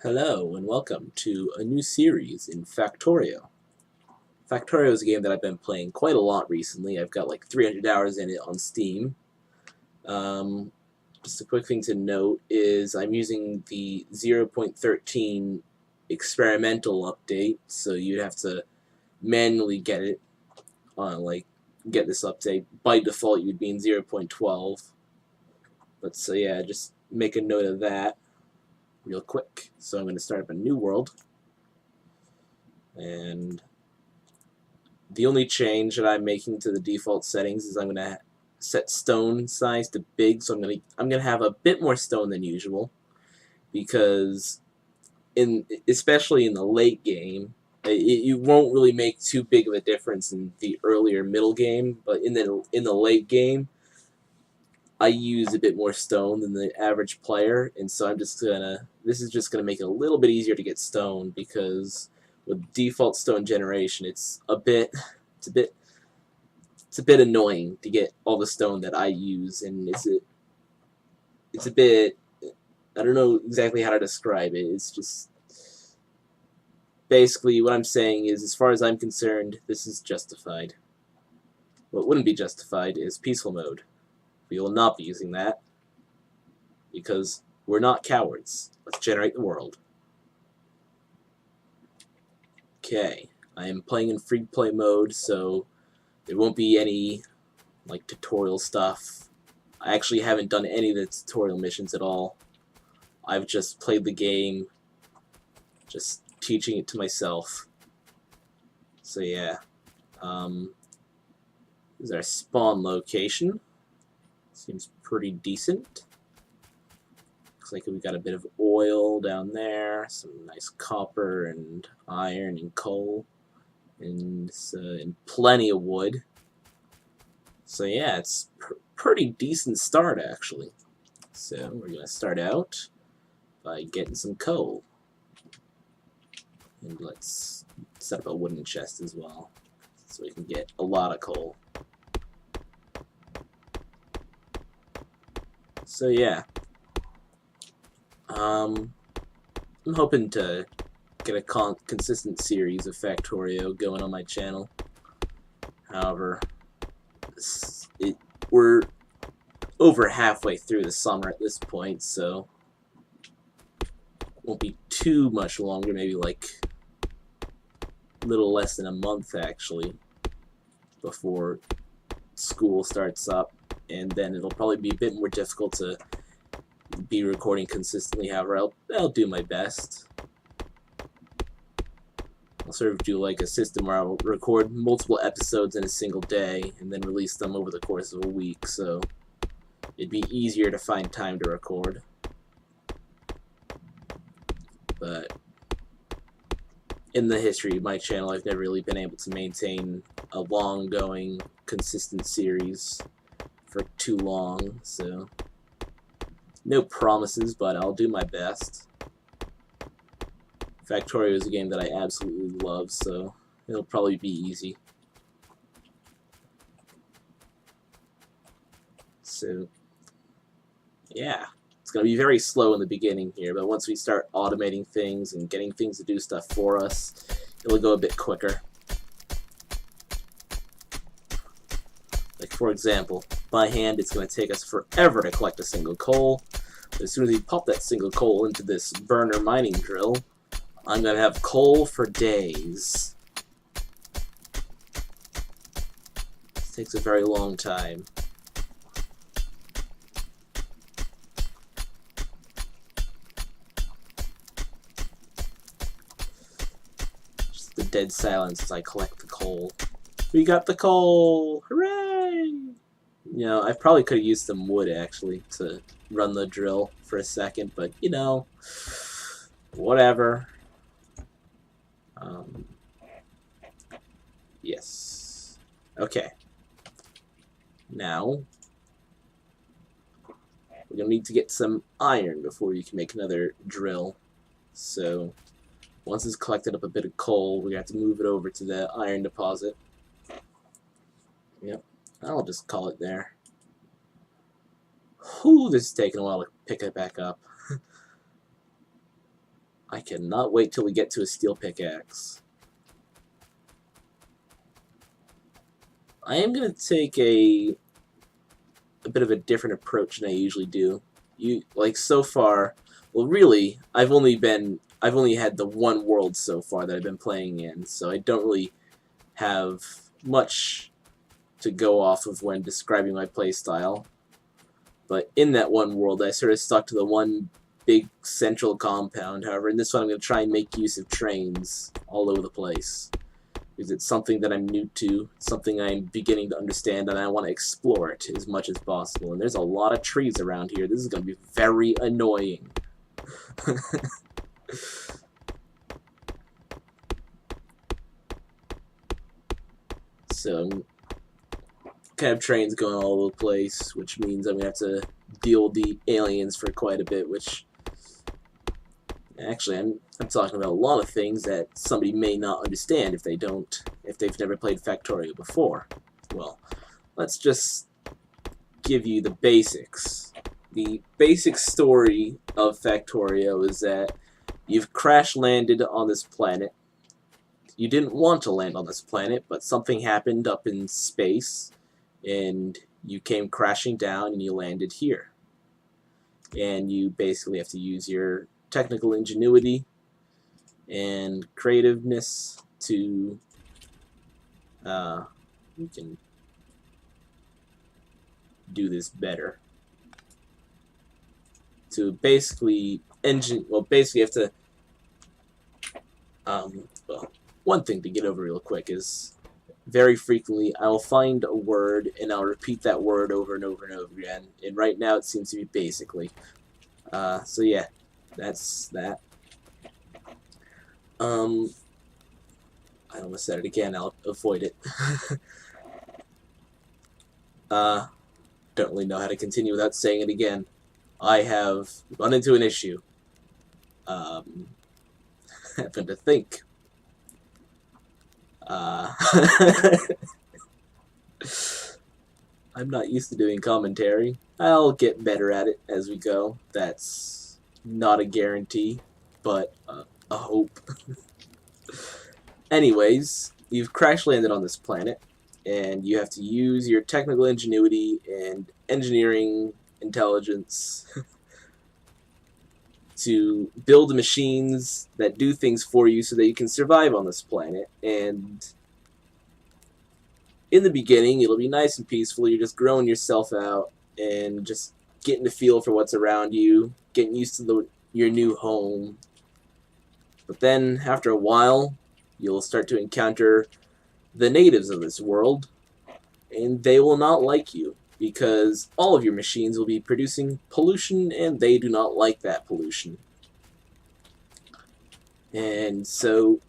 Hello and welcome to a new series in Factorio. Factorio is a game that I've been playing quite a lot recently. I've got like 300 hours in it on Steam. Um, just a quick thing to note is I'm using the 0.13 experimental update, so you'd have to manually get it get this update. By default you would be in 0.12. But so yeah, just make a note of that real quick. So I'm going to start up a new world. And the only change that I'm making to the default settings is I'm going to set stone size to big, so I'm gonna have a bit more stone than usual, because especially in the late game, you won't really make too big of a difference in the earlier middle game, but in the late game, I use a bit more stone than the average player, and so this is just gonna make it a little bit easier to get stone, because with default stone generation, it's a bit annoying to get all the stone that I use, and it's a bit, I don't know exactly how to describe it. It's just basically what I'm saying is, as far as I'm concerned, this is justified. What wouldn't be justified is peaceful mode. We will not be using that, because we're not cowards. Let's generate the world. Okay, I am playing in free play mode, so there won't be any like tutorial stuff. I actually haven't done any of the tutorial missions at all. I've just played the game, just teaching it to myself. So yeah, this is our spawn location. Seems pretty decent. Looks like we got a bit of oil down there, some nice copper and iron and coal, and plenty of wood. So yeah, it's pretty decent start actually. So we're gonna start out by getting some coal, and let's set up a wooden chest as well, so we can get a lot of coal. So yeah, I'm hoping to get a consistent series of Factorio going on my channel. However, we're over halfway through the summer at this point, so it won't be too much longer, maybe like a little less than a month actually, before school starts up, and then it'll probably be a bit more difficult to be recording consistently. However, I'll do my best. I'll sort of do like a system where I'll record multiple episodes in a single day and then release them over the course of a week, so it'd be easier to find time to record. But in the history of my channel, I've never really been able to maintain a long-going, consistent series for too long, so no promises, but I'll do my best. Factorio is a game that I absolutely love, so it'll probably be easy. So yeah, it's going to be very slow in the beginning here, but once we start automating things and getting things to do stuff for us, it'll go a bit quicker. Like, for example, by hand, it's going to take us forever to collect a single coal. But as soon as we pop that single coal into this burner mining drill, I'm going to have coal for days. This takes a very long time. Just the dead silence as I collect the coal. We got the coal! Hooray! You know, I probably could have used some wood, actually, to run the drill for a second, but, you know, whatever. Yes. Okay. Now, we're going to need to get some iron before you can make another drill. So, once it's collected up a bit of coal, we're going to have to move it over to the iron deposit. Yep, I'll just call it there. Whew, this is taking a while to pick it back up. I cannot wait till we get to a steel pickaxe. I am going to take a bit of a different approach than I usually do. So far, well, really, I've only had the one world so far that I've been playing in, so I don't really have much to go off of when describing my playstyle. But in that one world, I sort of stuck to the one big central compound. However, in this one, I'm going to try and make use of trains all over the place, because it's something that I'm new to, something I'm beginning to understand, and I want to explore it as much as possible. And there's a lot of trees around here. This is going to be very annoying. So, kind of trains going all over the place, which means I'm going to have to deal with the aliens for quite a bit, which... Actually, I'm talking about a lot of things that somebody may not understand if they've never played Factorio before. Well, let's just give you the basics. The basic story of Factorio is that you've crash-landed on this planet. You didn't want to land on this planet, but something happened up in space, and you came crashing down and you landed here. And you basically have to use your technical ingenuity and creativeness to we can do this better. To basically basically have to well, one thing to get over real quick is very frequently I'll find a word and I'll repeat that word over and over and over again, and right now it seems to be basically. So yeah, that's that. I almost said it again, I'll avoid it. Don't really know how to continue without saying it again. I have run into an issue. Happened to think. I'm not used to doing commentary. I'll get better at it as we go. That's not a guarantee, but a hope. Anyways, you've crash-landed on this planet, and you have to use your technical ingenuity and engineering intelligence to build machines that do things for you so that you can survive on this planet. And in the beginning, it'll be nice and peaceful. You're just growing yourself out and just getting a feel for what's around you, getting used to your new home. But then, after a while, you'll start to encounter the natives of this world, and they will not like you, because all of your machines will be producing pollution, and they do not like that pollution. And so,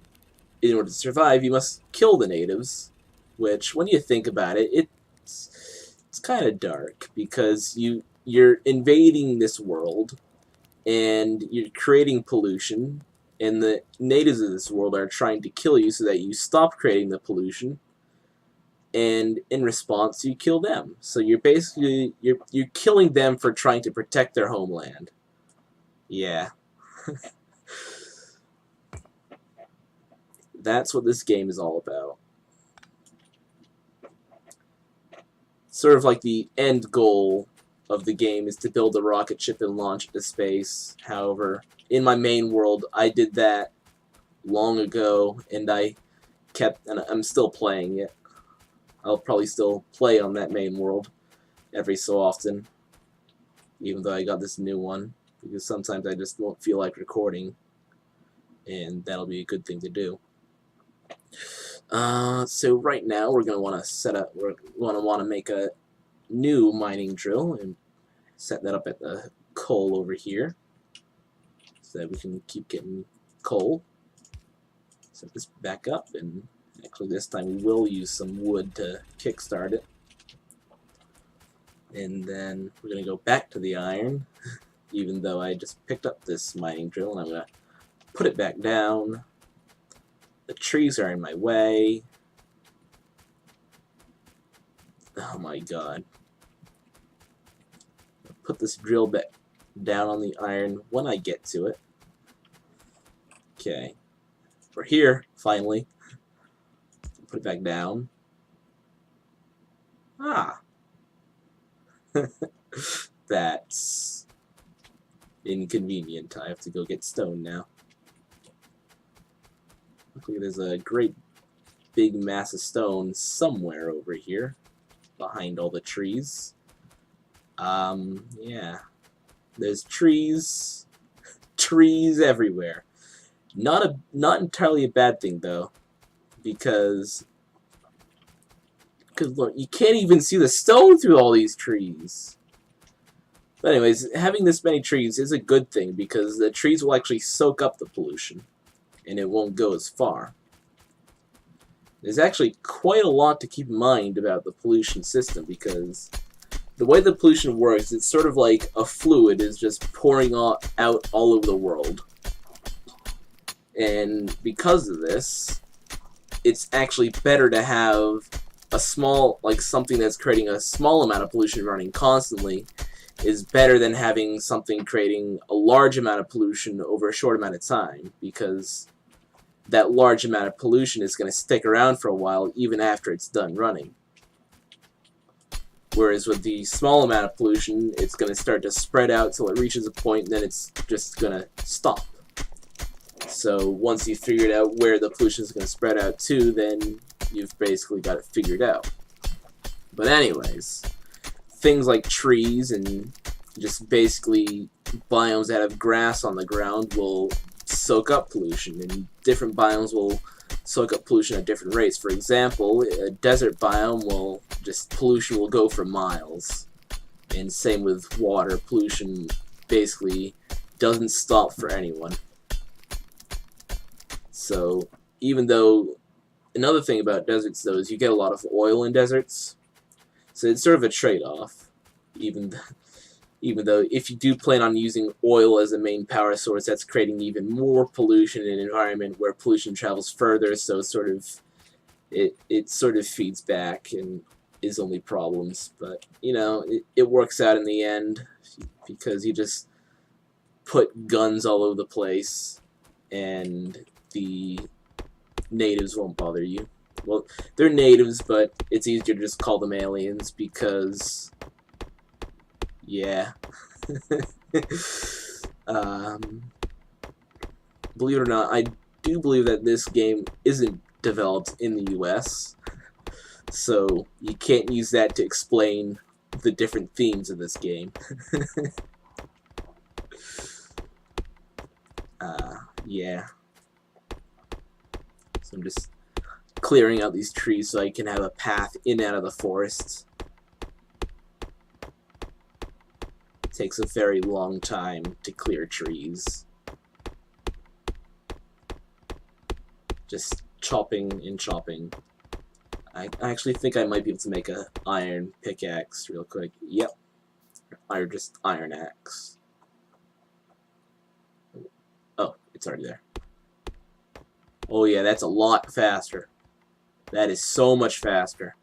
in order to survive, you must kill the natives, which, when you think about it, it's kind of dark, because you're invading this world, and you're creating pollution, and the natives of this world are trying to kill you so that you stop creating the pollution, and in response you kill them. So you're basically you're killing them for trying to protect their homeland. Yeah. That's what this game is all about. Sort of like the end goal of the game is to build a rocket ship and launch it to space. However, in my main world, I did that long ago, and I'm still playing it. I'll probably still play on that main world every so often, even though I got this new one, because sometimes I just won't feel like recording, and that'll be a good thing to do. So right now we're gonna want to make a new mining drill and set that up at the coal over here, so that we can keep getting coal. Set this back up, and actually this time we will use some wood to kickstart it. And then we're going to go back to the iron, even though I just picked up this mining drill, and I'm going to put it back down. The trees are in my way. Oh my god. I'll put this drill back down on the iron when I get to it. Okay. We're here, finally. Put it back down. Ah. That's inconvenient. I have to go get stone now. Luckily, there's a great big mass of stone somewhere over here, behind all the trees. Yeah. There's trees everywhere. Not entirely a bad thing though, because look, you can't even see the stone through all these trees. But anyways, having this many trees is a good thing because the trees will actually soak up the pollution, and it won't go as far. There's actually quite a lot to keep in mind about the pollution system because the way the pollution works, it's sort of like a fluid is just pouring out all over the world. And because of this, it's actually better to have a small, like something that's creating a small amount of pollution running constantly is better than having something creating a large amount of pollution over a short amount of time, because that large amount of pollution is going to stick around for a while even after it's done running. Whereas with the small amount of pollution, it's going to start to spread out till it reaches a point and then it's just going to stop. So once you've figured out where the pollution is going to spread out to, then you've basically got it figured out. But anyways, things like trees and just basically biomes that have grass on the ground will soak up pollution, and different biomes will soak up pollution at different rates. For example, a desert biome will pollution will go for miles, and same with water. Pollution basically doesn't stop for anyone. So even though another thing about deserts though is you get a lot of oil in deserts, so it's sort of a trade-off. Even though if you do plan on using oil as a main power source, that's creating even more pollution in an environment where pollution travels further, so it sort of feeds back and is only problems. But you know, it works out in the end because you just put guns all over the place and the natives won't bother you. Well, they're natives, but it's easier to just call them aliens because, yeah. Believe it or not, I do believe that this game isn't developed in the US, so you can't use that to explain the different themes of this game. Yeah. So I'm just clearing out these trees so I can have a path in and out of the forest. It takes a very long time to clear trees. Just chopping and chopping. I actually think I might be able to make a iron pickaxe real quick. Yep. Or just iron axe. Oh, it's already there. Oh yeah, that's a lot faster. That is so much faster.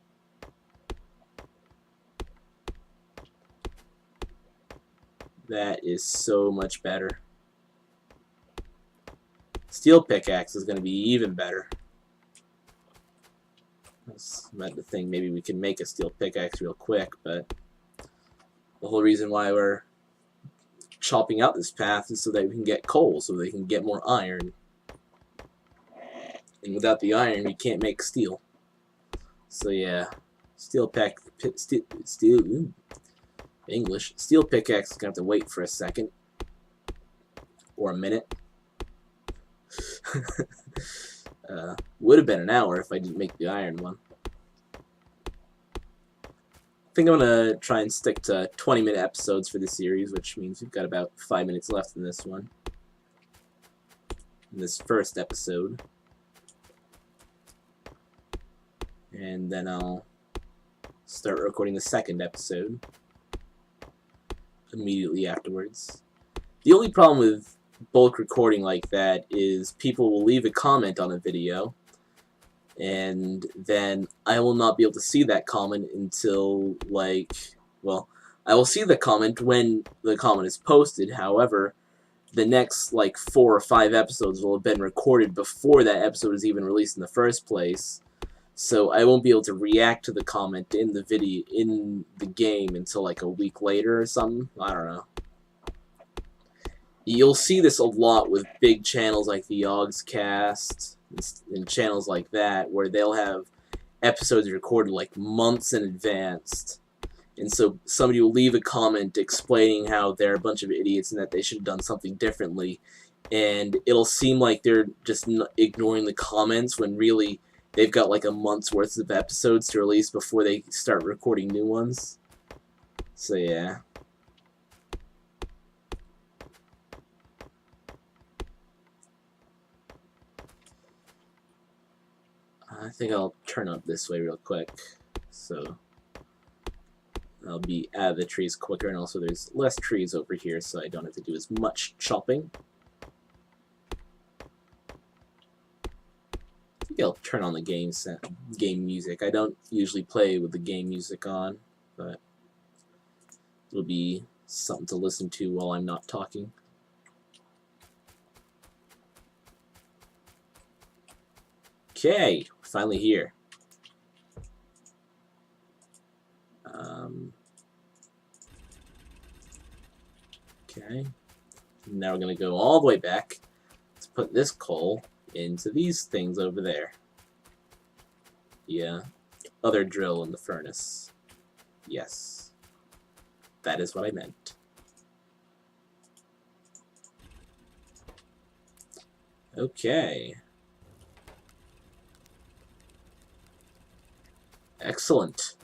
That is so much better. Steel pickaxe is going to be even better. That's about the thing. Maybe we can make a steel pickaxe real quick, but the whole reason why we're chopping out this path is so that we can get coal, so they can get more iron. And without the iron, we can't make steel. So yeah, steel pickaxe is gonna have to wait for a second or a minute. Would have been an hour if I didn't make the iron one. I think I'm gonna try and stick to 20-minute episodes for this series, which means we've got about 5 minutes left in this one. In this first episode. And then I'll start recording the second episode immediately afterwards. The only problem with bulk recording like that is people will leave a comment on a video, and then I will not be able to see that comment until, like, well, I will see the comment when the comment is posted. However, the next like 4 or 5 episodes will have been recorded before that episode is even released in the first place. So I won't be able to react to the comment in the video in the game until like a week later or something. I don't know. You'll see this a lot with big channels like the Yogscast and channels like that, where they'll have episodes recorded like months in advance. And so somebody will leave a comment explaining how they're a bunch of idiots and that they should have done something differently. And it'll seem like they're just ignoring the comments when really they've got like a month's worth of episodes to release before they start recording new ones. So yeah. I think I'll turn up this way real quick, so I'll be out of the trees quicker, and also there's less trees over here, so I don't have to do as much chopping. I think I'll turn on the game music. I don't usually play with the game music on, but it'll be something to listen to while I'm not talking. Okay, finally here. Okay, now we're going to go all the way back to put this coal into these things over there. Yeah, other drill in the furnace. Yes, that is what I meant. Okay. Excellent.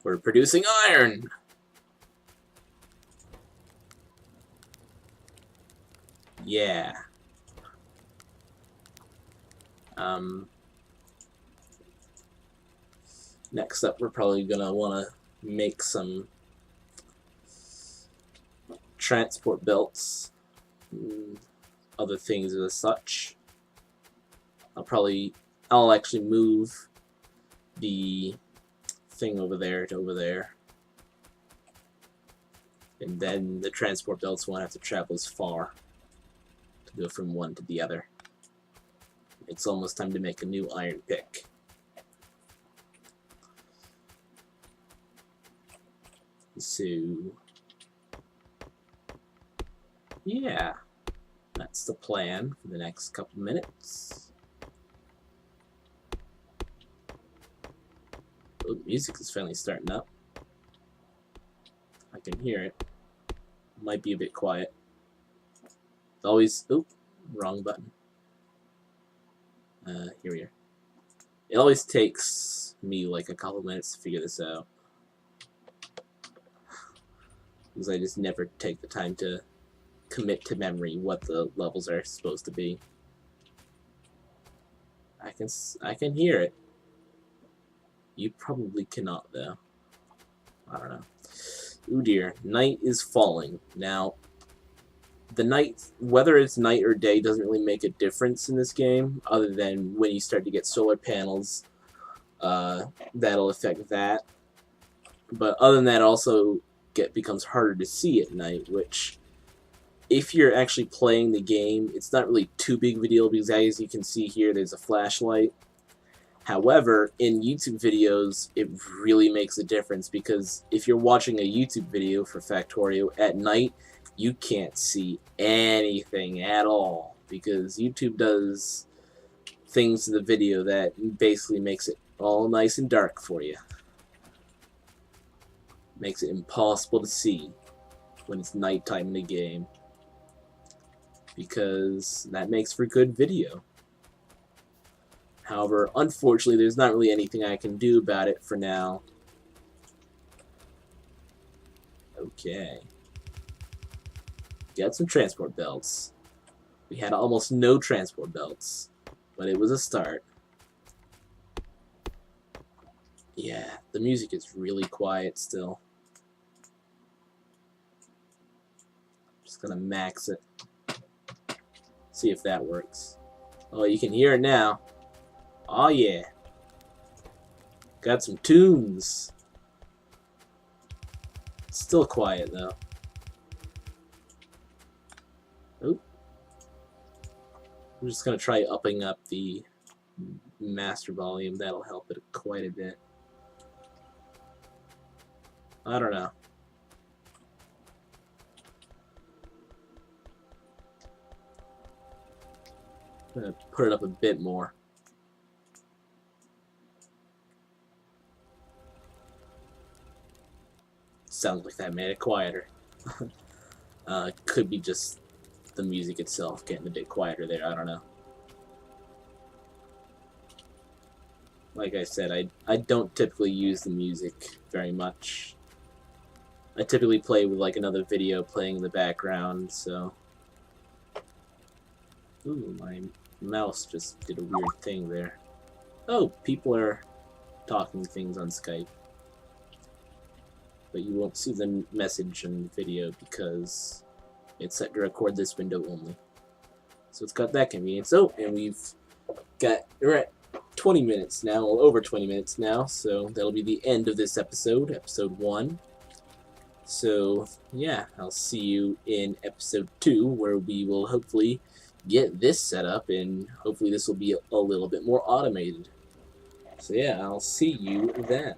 We're producing iron! Yeah. Next up, we're probably gonna want to make some transport belts and other things as such. I'll actually move the thing over there to over there, and then the transport belts won't have to travel as far to go from one to the other. It's almost time to make a new iron pick. So yeah, that's the plan for the next couple minutes. Oh, the music is finally starting up. I can hear it. Might be a bit quiet. It's always... Oop, wrong button. Here we are. It always takes me like a couple minutes to figure this out, because I just never take the time to commit to memory what the levels are supposed to be. I can hear it. You probably cannot, though. I don't know. Ooh dear, night is falling. Now, the night, whether it's night or day, doesn't really make a difference in this game, other than when you start to get solar panels, that'll affect that. But other than that, it also becomes harder to see at night, which, if you're actually playing the game, it's not really too big of a deal, because as you can see here, there's a flashlight. However, in YouTube videos, it really makes a difference, because if you're watching a YouTube video for Factorio at night, you can't see anything at all, because YouTube does things to the video that basically makes it all nice and dark for you. Makes it impossible to see when it's nighttime in the game, because that makes for good video. However, unfortunately, there's not really anything I can do about it for now. Okay. Got some transport belts. We had almost no transport belts, but it was a start. Yeah, the music is really quiet still. Just gonna max it. See if that works. Oh, you can hear it now. Oh yeah. Got some tunes. Still quiet though. Oh, I'm just gonna try upping up the master volume. That'll help it quite a bit. I don't know. I'm gonna put it up a bit more. Sounds like that made it quieter. Could be just the music itself getting a bit quieter there. I don't know. Like I said, I don't typically use the music very much. I typically play with like another video playing in the background, so... Ooh, my mouse just did a weird thing there. Oh, people are talking things on Skype. But you won't see the message and video because it's set to record this window only. So it's got that convenience. Oh, and we're at 20 minutes now, well, over 20 minutes now, so that'll be the end of this episode, episode 1. So, yeah, I'll see you in episode 2, where we will hopefully get this set up, and hopefully this will be a little bit more automated. So yeah, I'll see you then.